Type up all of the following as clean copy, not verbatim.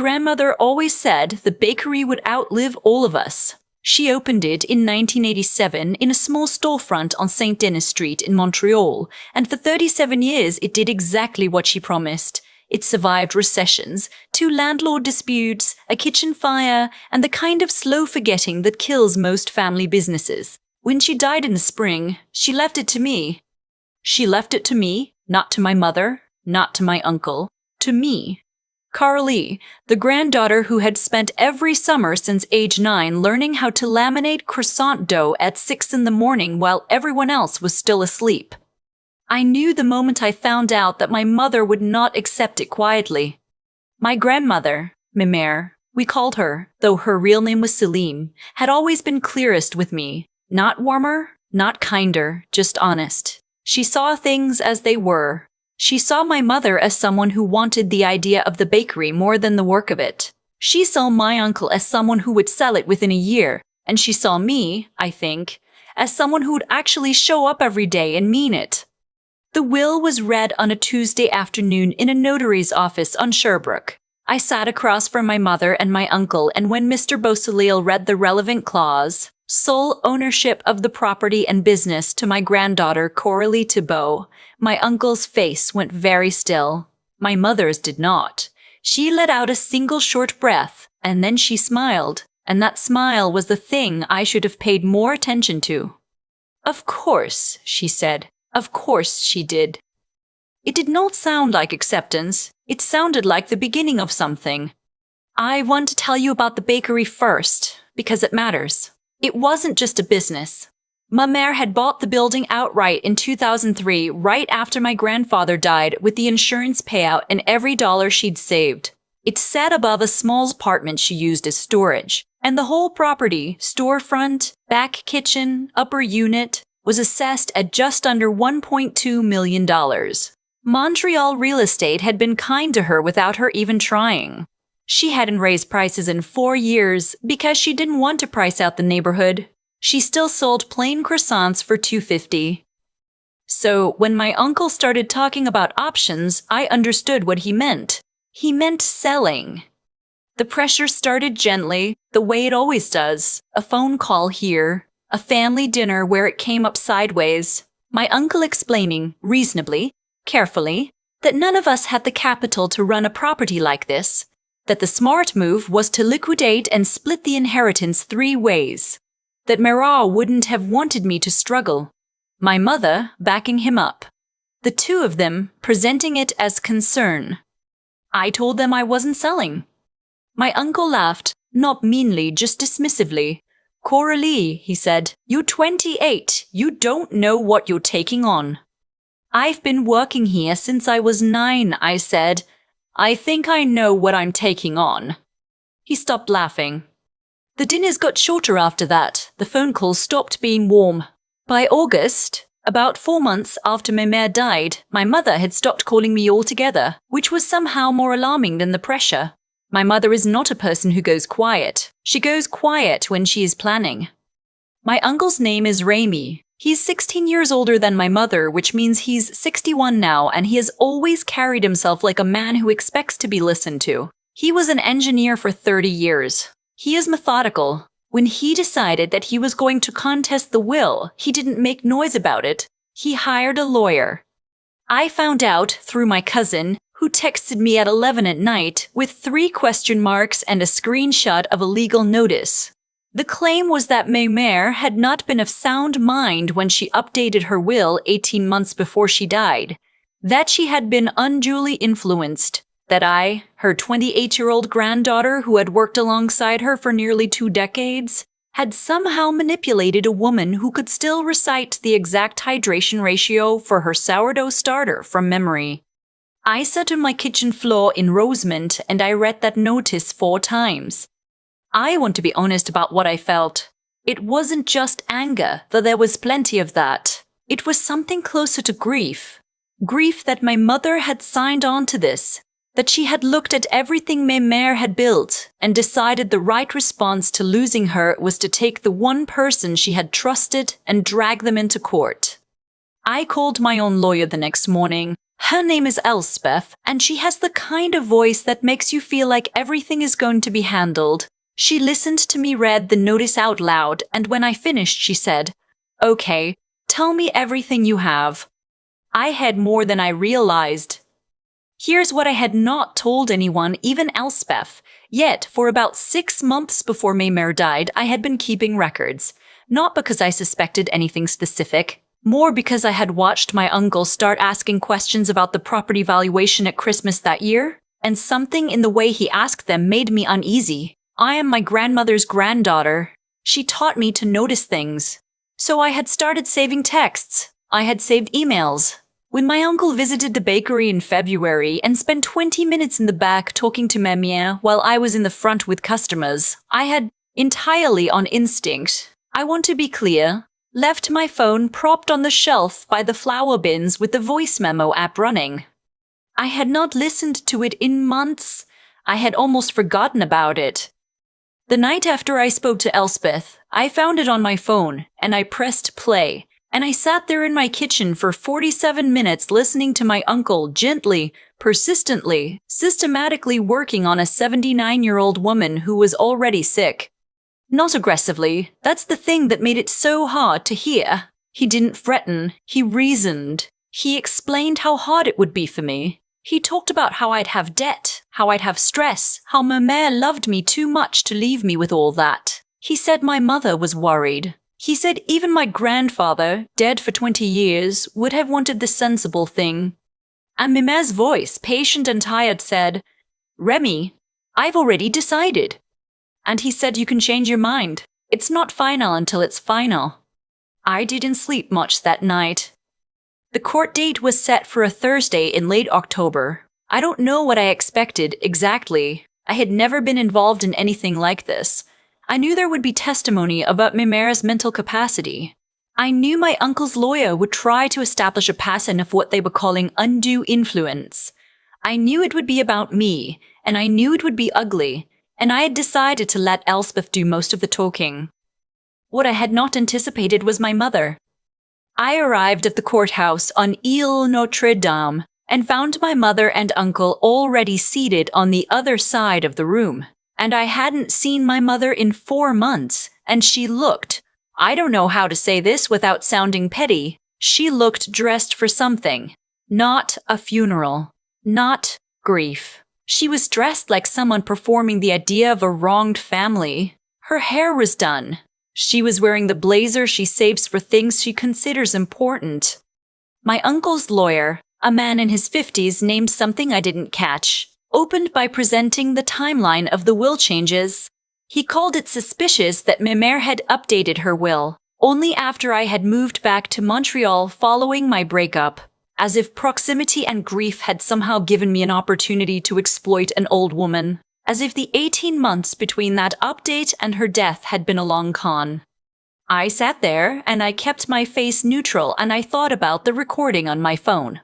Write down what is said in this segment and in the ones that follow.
grandmother always said the bakery would outlive all of us. She opened it in 1987 in a small storefront on St. Denis Street in Montreal, and for 37 years it did exactly what she promised. It survived recessions, 2 landlord disputes, a kitchen fire, and the kind of slow forgetting that kills most family businesses. When she died in the spring, she left it to me. She left it to me, not to my mother, not to my uncle, to me. Coralie, the granddaughter who had spent every summer since age 9 learning how to laminate croissant dough at 6 in the morning while everyone else was still asleep. I knew the moment I found out that my mother would not accept it quietly. My grandmother, Mimère, we called her, though her real name was Celine, had always been clearest with me. Not warmer, not kinder, just honest. She saw things as they were. She saw my mother as someone who wanted the idea of the bakery more than the work of it. She saw my uncle as someone who would sell it within a year, and she saw me, I think, as someone who would actually show up every day and mean it. The will was read on a Tuesday afternoon in a notary's office on Sherbrooke. I sat across from my mother and my uncle, and when Mr. Beausoleil read the relevant clause, sole ownership of the property and business to my granddaughter Coralie Thibault, my uncle's face went very still. My mother's did not. She let out a single short breath, and then she smiled, and that smile was the thing I should have paid more attention to. "Of course," she said. "Of course she did." It did not sound like acceptance. It sounded like the beginning of something. I want to tell you about the bakery first, because it matters. It wasn't just a business. Ma mère had bought the building outright in 2003, right after my grandfather died, with the insurance payout and every dollar she'd saved. It sat above a small apartment she used as storage, and the whole property, storefront, back kitchen, upper unit, was assessed at just under $1.2 million. Montreal real estate had been kind to her without her even trying. She hadn't raised prices in 4 years because she didn't want to price out the neighborhood. She still sold plain croissants for $2.50. So when my uncle started talking about options, I understood what he meant. He meant selling. The pressure started gently, the way it always does. A phone call here, a family dinner where it came up sideways. My uncle explaining, reasonably, carefully, that none of us had the capital to run a property like this, that the smart move was to liquidate and split the inheritance 3 ways, that Marat wouldn't have wanted me to struggle, my mother backing him up, the 2 of them presenting it as concern. I told them I wasn't selling. My uncle laughed, not meanly, just dismissively. "Coralie," he said, "you're 28. You don't know what you're taking on." "I've been working here since I was 9, I said. "I think I know what I'm taking on." He stopped laughing. The dinners got shorter after that. The phone calls stopped being warm. By August, about 4 months after my mère died, my mother had stopped calling me altogether, which was somehow more alarming than the pressure. My mother is not a person who goes quiet. She goes quiet when she is planning. My uncle's name is Rémy. He's 16 years older than my mother, which means he's 61 now, and he has always carried himself like a man who expects to be listened to. He was an engineer for 30 years. He is methodical. When he decided that he was going to contest the will, he didn't make noise about it. He hired a lawyer. I found out through my cousin, who texted me at 11 at night with 3 question marks and a screenshot of a legal notice. The claim was that ma mère had not been of sound mind when she updated her will 18 months before she died, that she had been unduly influenced, that I, her 28-year-old granddaughter who had worked alongside her for nearly 2 decades, had somehow manipulated a woman who could still recite the exact hydration ratio for her sourdough starter from memory. I sat on my kitchen floor in Rosemont and I read that notice 4 times. I want to be honest about what I felt. It wasn't just anger, though there was plenty of that. It was something closer to grief. Grief that my mother had signed on to this, that she had looked at everything ma mère had built and decided the right response to losing her was to take the one person she had trusted and drag them into court. I called my own lawyer the next morning, Her name is Elspeth, and she has the kind of voice that makes you feel like everything is going to be handled. She listened to me read the notice out loud, and when I finished, she said, "Okay, tell me everything you have." I had more than I realized. Here's what I had not told anyone, even Elspeth. Yet, for about 6 months before Maymer died, I had been keeping records. Not because I suspected anything specific, more because I had watched my uncle start asking questions about the property valuation at Christmas that year, and something in the way he asked them made me uneasy. I am my grandmother's granddaughter. She taught me to notice things. So I had started saving texts. I had saved emails. When my uncle visited the bakery in February and spent 20 minutes in the back talking to Maymer while I was in the front with customers, I had, entirely on instinct, I want to be clear, left my phone propped on the shelf by the flower bins with the voice memo app running. I had not listened to it in months. I had almost forgotten about it. The night after I spoke to Elspeth, I found it on my phone, and I pressed play, and I sat there in my kitchen for 47 minutes listening to my uncle gently, persistently, systematically working on a 79-year-old woman who was already sick. Not aggressively, that's the thing that made it so hard to hear. He didn't threaten, he reasoned. He explained how hard it would be for me. He talked about how I'd have debt, how I'd have stress, how Maymer loved me too much to leave me with all that. He said my mother was worried. He said even my grandfather, dead for 20 years, would have wanted the sensible thing. And Maymer's voice, patient and tired, said, "Remy, I've already decided." And he said you can change your mind. It's not final until it's final. I didn't sleep much that night. The court date was set for a Thursday in late October. I don't know what I expected exactly. I had never been involved in anything like this. I knew there would be testimony about Maymer's mental capacity. I knew my uncle's lawyer would try to establish a pattern of what they were calling undue influence. I knew it would be about me, and I knew it would be ugly, and I had decided to let Elspeth do most of the talking. What I had not anticipated was my mother. I arrived at the courthouse on Ile Notre Dame and found my mother and uncle already seated on the other side of the room. And I hadn't seen my mother in 4 months, and she looked, I don't know how to say this without sounding petty, she looked dressed for something. Not a funeral. Not grief. She was dressed like someone performing the idea of a wronged family. Her hair was done. She was wearing the blazer she saves for things she considers important. My uncle's lawyer, a man in his 50s named something I didn't catch, opened by presenting the timeline of the will changes. He called it suspicious that Maymer had updated her will, only after I had moved back to Montreal following my breakup, as if proximity and grief had somehow given me an opportunity to exploit an old woman. As if the 18 months between that update and her death had been a long con. I sat there, and I kept my face neutral, and I thought about the recording on my phone.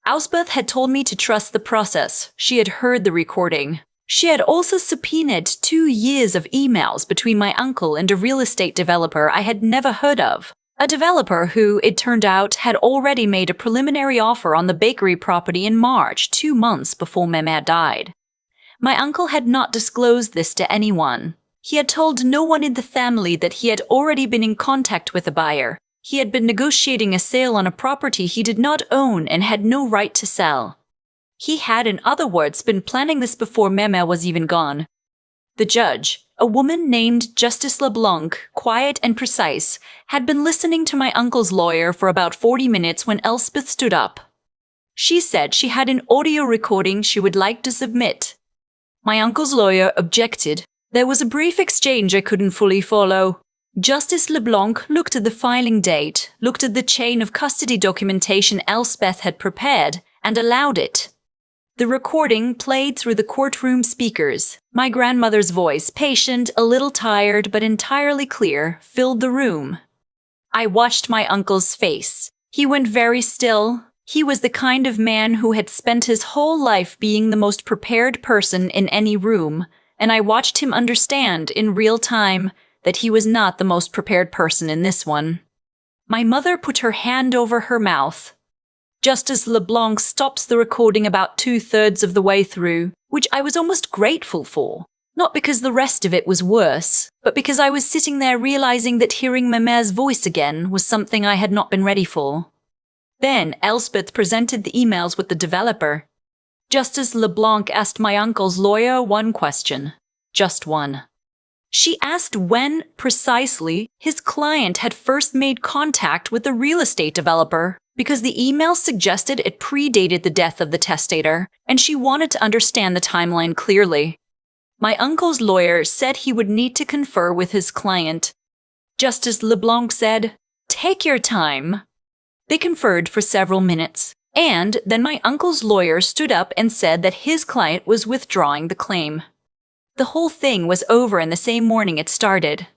Elspeth had told me to trust the process. She had heard the recording. She had also subpoenaed 2 years of emails between my uncle and a real estate developer I had never heard of. A developer who, it turned out, had already made a preliminary offer on the bakery property in March, 2 months before Maymer died. My uncle had not disclosed this to anyone. He had told no one in the family that he had already been in contact with a buyer. He had been negotiating a sale on a property he did not own and had no right to sell. He had, in other words, been planning this before Maymer was even gone. The judge, a woman named Justice LeBlanc, quiet and precise, had been listening to my uncle's lawyer for about 40 minutes when Elspeth stood up. She said she had an audio recording she would like to submit. My uncle's lawyer objected. There was a brief exchange I couldn't fully follow. Justice LeBlanc looked at the filing date, looked at the chain of custody documentation Elspeth had prepared, and allowed it. The recording played through the courtroom speakers. My grandmother's voice, patient, a little tired, but entirely clear, filled the room. I watched my uncle's face. He went very still. He was the kind of man who had spent his whole life being the most prepared person in any room, and I watched him understand in real time that he was not the most prepared person in this one. My mother put her hand over her mouth. Justice LeBlanc stops the recording about 2/3 of the way through, which I was almost grateful for. Not because the rest of it was worse, but because I was sitting there realizing that hearing ma mère's voice again was something I had not been ready for. Then Elspeth presented the emails with the developer. Justice LeBlanc asked my uncle's lawyer one question. Just one. She asked when, precisely, his client had first made contact with the real estate developer, because the email suggested it predated the death of the testator, and she wanted to understand the timeline clearly. My uncle's lawyer said he would need to confer with his client. Justice LeBlanc said, "Take your time." They conferred for several minutes, and then my uncle's lawyer stood up and said that his client was withdrawing the claim. The whole thing was over in the same morning it started.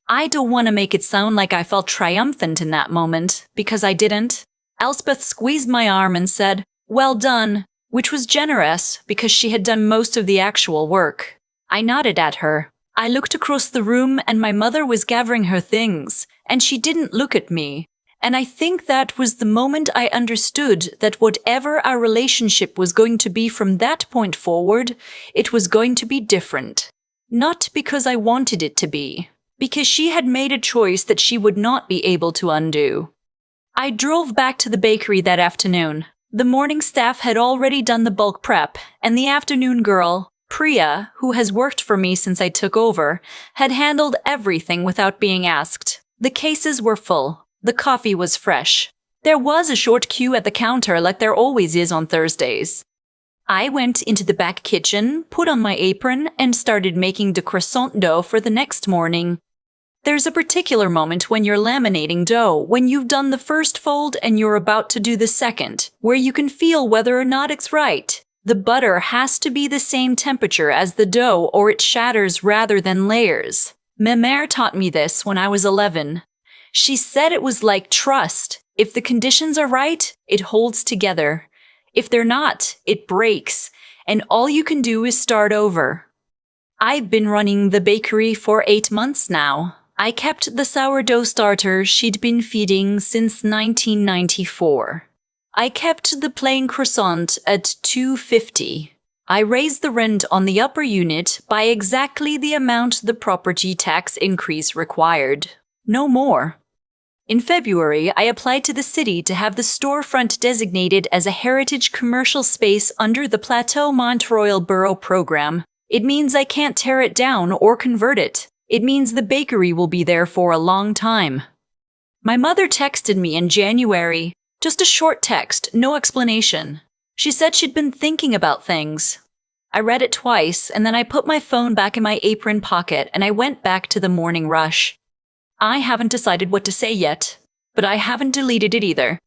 I don't want to make it sound like I felt triumphant in that moment, because I didn't. Elspeth squeezed my arm and said, "Well done," which was generous because she had done most of the actual work. I nodded at her. I looked across the room and my mother was gathering her things, and she didn't look at me. And I think that was the moment I understood that whatever our relationship was going to be from that point forward, it was going to be different. Not because I wanted it to be, because she had made a choice that she would not be able to undo. I drove back to the bakery that afternoon. The morning staff had already done the bulk prep, and the afternoon girl, Priya, who has worked for me since I took over, had handled everything without being asked. The cases were full. The coffee was fresh. There was a short queue at the counter like there always is on Thursdays. I went into the back kitchen, put on my apron, and started making the croissant dough for the next morning. There's a particular moment when you're laminating dough, when you've done the first fold and you're about to do the second, where you can feel whether or not it's right. The butter has to be the same temperature as the dough or it shatters rather than layers. Ma mère taught me this when I was 11. She said it was like trust. If the conditions are right, it holds together. If they're not, it breaks, and all you can do is start over. I've been running the bakery for 8 months now. I kept the sourdough starter she'd been feeding since 1994. I kept the plain croissant at $2.50. I raised the rent on the upper unit by exactly the amount the property tax increase required. No more. In February, I applied to the city to have the storefront designated as a heritage commercial space under the Plateau Mont Royal Borough program. It means I can't tear it down or convert it. It means the bakery will be there for a long time. My mother texted me in January. Just a short text, no explanation. She said she'd been thinking about things. I read it twice, and then I put my phone back in my apron pocket and I went back to the morning rush. I haven't decided what to say yet, but I haven't deleted it either.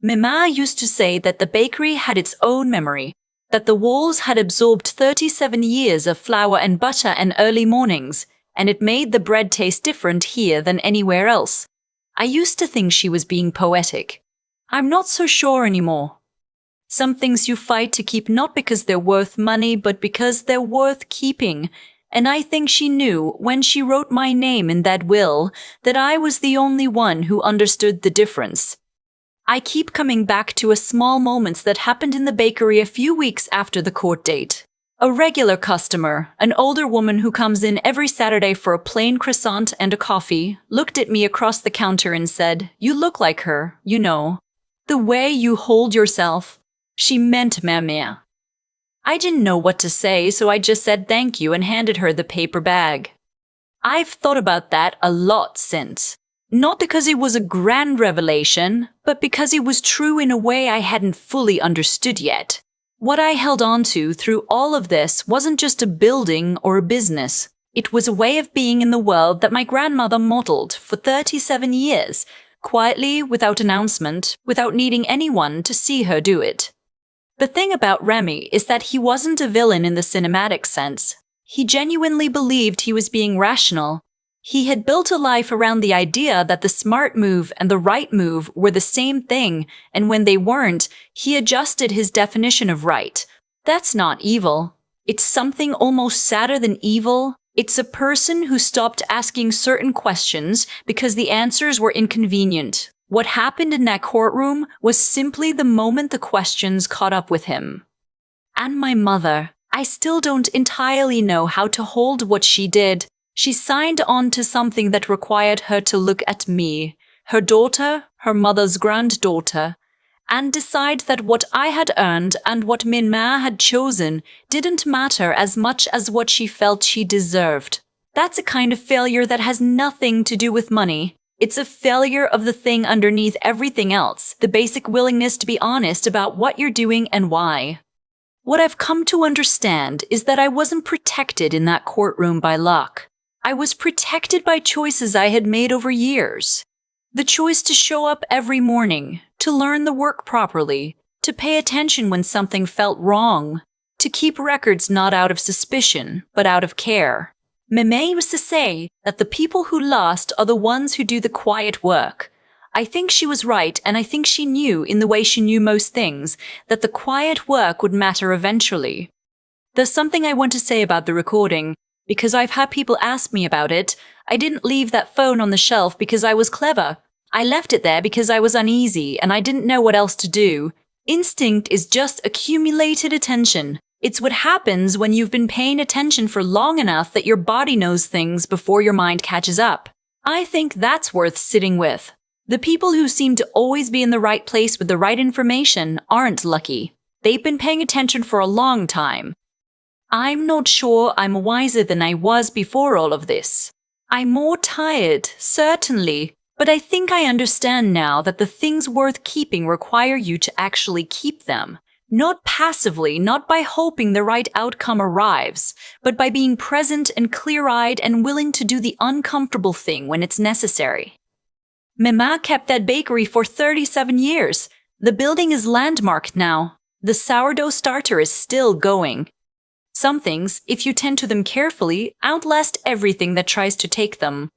Mama used to say that the bakery had its own memory, that the walls had absorbed 37 years of flour and butter and early mornings, and it made the bread taste different here than anywhere else. I used to think she was being poetic. I'm not so sure anymore. Some things you fight to keep not because they're worth money, but because they're worth keeping. And I think she knew, when she wrote my name in that will, that I was the only one who understood the difference. I keep coming back to a small moments that happened in the bakery a few weeks after the court date. A regular customer, an older woman who comes in every Saturday for a plain croissant and a coffee, looked at me across the counter and said, "You look like her, you know. The way you hold yourself." She meant ma mère. I didn't know what to say, so I just said thank you and handed her the paper bag. I've thought about that a lot since. Not because it was a grand revelation, but because it was true in a way I hadn't fully understood yet. What I held on to through all of this wasn't just a building or a business. It was a way of being in the world that my grandmother modeled for 37 years, quietly, without announcement, without needing anyone to see her do it. The thing about Remy is that he wasn't a villain in the cinematic sense. He genuinely believed he was being rational. He had built a life around the idea that the smart move and the right move were the same thing, and when they weren't, he adjusted his definition of right. That's not evil. It's something almost sadder than evil. It's a person who stopped asking certain questions because the answers were inconvenient. What happened in that courtroom was simply the moment the questions caught up with him. And my mother, I still don't entirely know how to hold what she did. She signed on to something that required her to look at me, her daughter, her mother's granddaughter, and decide that what I had earned and what Min-Ma had chosen didn't matter as much as what she felt she deserved. That's a kind of failure that has nothing to do with money. It's a failure of the thing underneath everything else, the basic willingness to be honest about what you're doing and why. What I've come to understand is that I wasn't protected in that courtroom by luck. I was protected by choices I had made over years. The choice to show up every morning, to learn the work properly, to pay attention when something felt wrong, to keep records not out of suspicion, but out of care. Meme used to say that the people who last are the ones who do the quiet work. I think she was right, and I think she knew, in the way she knew most things, that the quiet work would matter eventually. There's something I want to say about the recording, because I've had people ask me about it. I didn't leave that phone on the shelf because I was clever. I left it there because I was uneasy and I didn't know what else to do. Instinct is just accumulated attention. It's what happens when you've been paying attention for long enough that your body knows things before your mind catches up. I think that's worth sitting with. The people who seem to always be in the right place with the right information aren't lucky. They've been paying attention for a long time. I'm not sure I'm wiser than I was before all of this. I'm more tired, certainly, but I think I understand now that the things worth keeping require you to actually keep them. Not passively, not by hoping the right outcome arrives, but by being present and clear-eyed and willing to do the uncomfortable thing when it's necessary. Mema kept that bakery for 37 years. The building is landmarked now. The sourdough starter is still going. Some things, if you tend to them carefully, outlast everything that tries to take them.